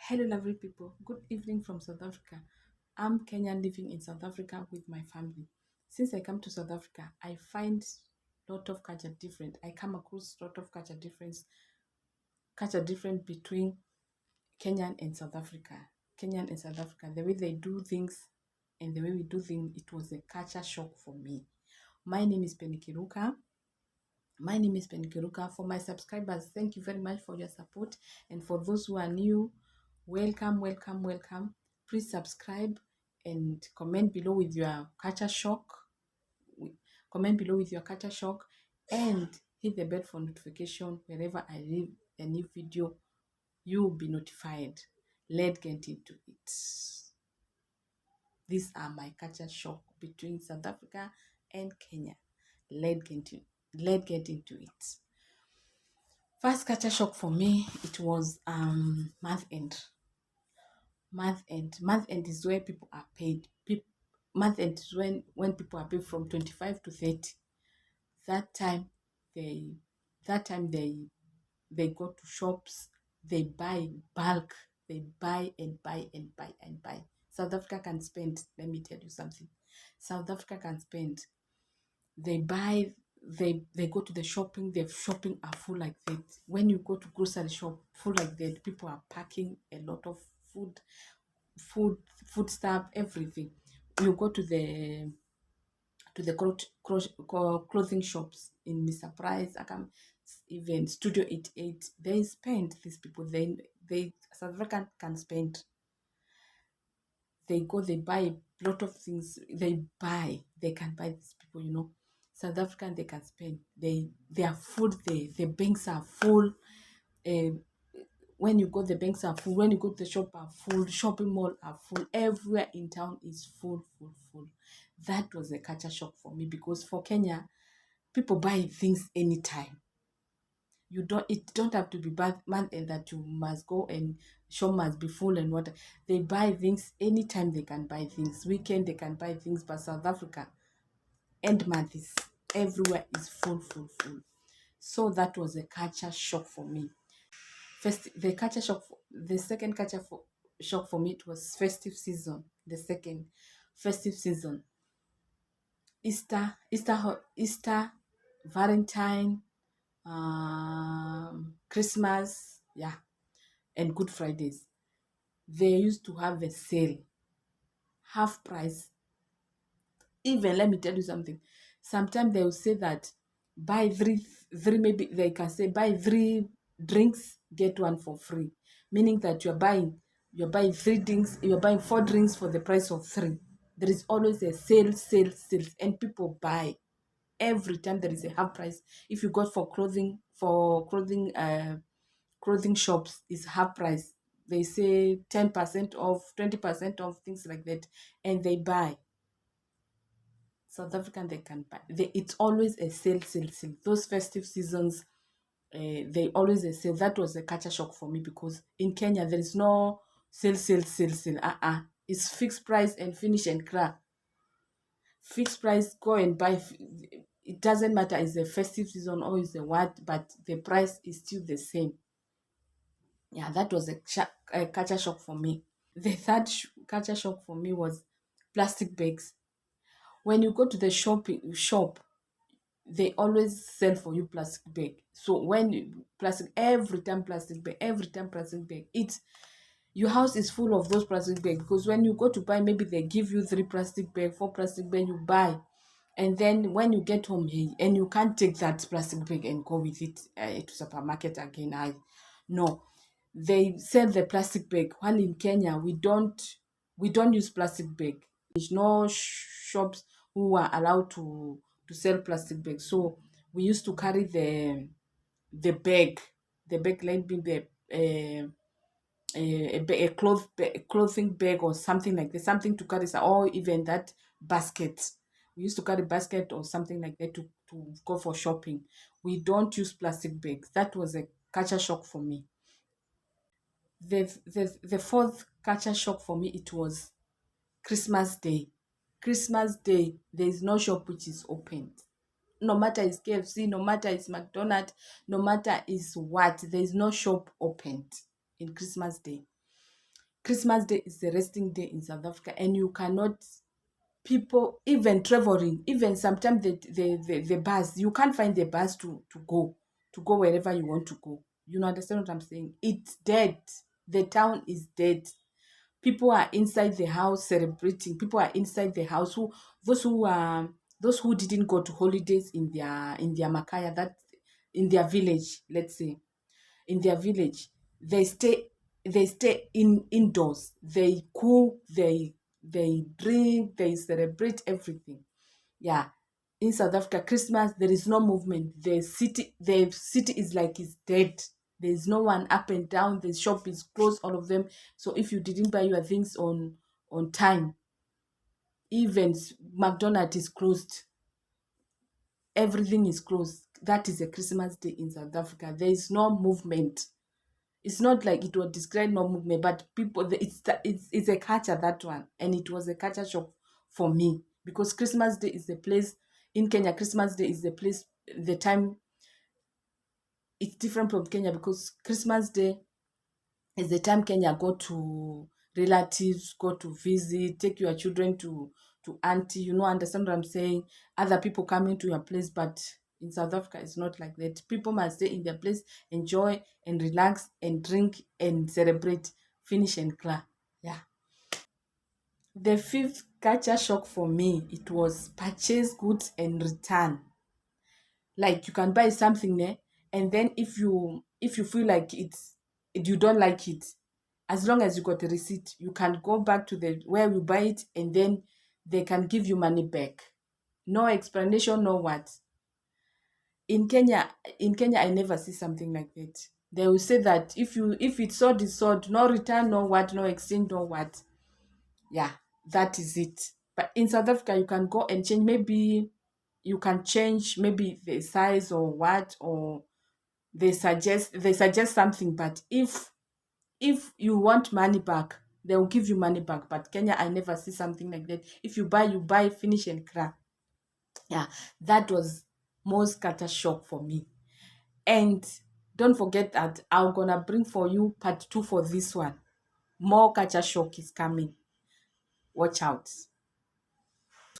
Hello, lovely people. Good evening from South Africa. I'm Kenyan living in South Africa with my family. Since I come to South Africa, I find lot of culture different. I come across lot of culture different between Kenyan and South Africa. Kenyan and South Africa, the way they do things and the way we do things, it was a culture shock for me. My name is Penny Kiruka. My name is Penny Kiruka. For my subscribers, thank you very much for your support. And for those who are new, welcome, welcome, welcome. Please subscribe and comment below with your culture shock. Comment below with your culture shock and hit the bell for notification wherever I leave a new video. You will be notified. Let's get into it. These are my culture shock between South Africa and Kenya. Let's get into it. First culture shock for me, it was month end. Month end is where people are paid. Month end is when people are paid from 25 to 30. That time they they go to shops, they buy bulk, they buy and buy and buy and buy. South Africa can spend, let me tell you something. South Africa can spend. They buy, they go to the shopping, their shopping are full like that. When you go to grocery shop, full like that, people are packing a lot of food food stuff, everything. You go to the clothing shops in Mr. Price, I can even Studio 88. They spend, these people, they South African can spend. They go, they buy a lot of things. They can buy these people, South African, they can spend. They are full. The banks are full. Uh, when you go, the banks are full. When you go to the shop, are full. Shopping mall are full. Everywhere in town is full, full, full. That was a culture shock for me because for Kenya, people buy things anytime. It don't have to be bad month and that you must go and shop must be full and what. They buy things anytime. They can buy things. Weekend they can buy things, but South Africa end month is everywhere is full, full, full. So that was a culture shock for me. First, the second shock for me, it was festive season. The second festive season, Easter, Valentine, Christmas, yeah, and Good Fridays. They used to have a sale, half price. Even let me tell you something. Sometimes they will say that buy three, maybe they can say buy 3 drinks, get 1 for free. Meaning that you're buying 3 drinks, you're buying 4 drinks for the price of 3. There is always a sale, and people buy. Every time there is a half price. If you go for clothing shops, is half price. They say 10% off, 20% off, things like that, and they buy. South African, they can buy. It's always a sale. Those festive seasons, they always a sale. That was a culture shock for me because in Kenya there is no sale. It's fixed price and finish and crack. Fixed price, go and buy. It doesn't matter is a festive season or is a what, but the price is still the same. Yeah, that was a culture shock for me. The third culture shock for me was plastic bags. When you go to the shop, they always sell for you plastic bag. So every time plastic bag, your house is full of those plastic bags because when you go to buy, maybe they give you 3 plastic bag, 4 plastic bag, you buy. And then when you get home, and you can't take that plastic bag and go with it to supermarket again. No, they sell the plastic bag. While in Kenya, we don't use plastic bag. There's no shops who are allowed to sell plastic bags. So we used to carry the bag, like being a clothing bag or something like that, something to carry, or even that basket. We used to carry basket or something like that to go for shopping. We don't use plastic bags. That was a culture shock for me. The fourth culture shock for me, it was Christmas Day. Christmas Day, there is no shop which is opened. No matter it's KFC, no matter it's McDonald's, no matter it's what, there is no shop opened in Christmas Day. Christmas Day is the resting day in South Africa, and you cannot, people even traveling, even sometimes the bus, you can't find the bus to go wherever you want to go. You know, understand what I'm saying? It's dead. The town is dead. People are inside the house celebrating. People are inside the house, who those who those who didn't go to holidays in their makaya, that in their village, let's say, in their village, they stay, they stay indoors, they cook, they drink, they celebrate everything. Yeah. In South Africa, Christmas, there is no movement. The city is like it's dead. There is no one up and down. The shop is closed, all of them. So if you didn't buy your things on time, even McDonald's is closed. Everything is closed. That is a Christmas day in South Africa. There is no movement. It's not like it was described no movement, but people, it's a culture, that one, and it was a culture shock for me, because Christmas Day is the place in Kenya. Christmas Day is the place, the time. It's different from Kenya, because Christmas Day is the time Kenya go to relatives, go to visit, take your children to auntie. You know, understand what I'm saying? Other people coming to your place, but in South Africa, it's not like that. People must stay in their place, enjoy and relax and drink and celebrate, finish and clear. Yeah. The fifth culture shock for me, it was purchase goods and return. Like you can buy something there, and then if you feel like you don't like it, as long as you got a receipt, you can go back to the where you buy it, and then they can give you money back. No explanation, no what. In Kenya, I never see something like that. They will say that if it's sold, it's sold, no return, no what, no exchange, no what. Yeah, that is it. But in South Africa, you can go and change. Maybe you can change maybe the size or what, or they suggest something. But if you want money back, they will give you money back. But Kenya, I never see something like that. If you buy, finish and crack. Yeah, that was most culture shock for me. And don't forget that I'm gonna bring for you part two for this one. More culture shock is coming. Watch out.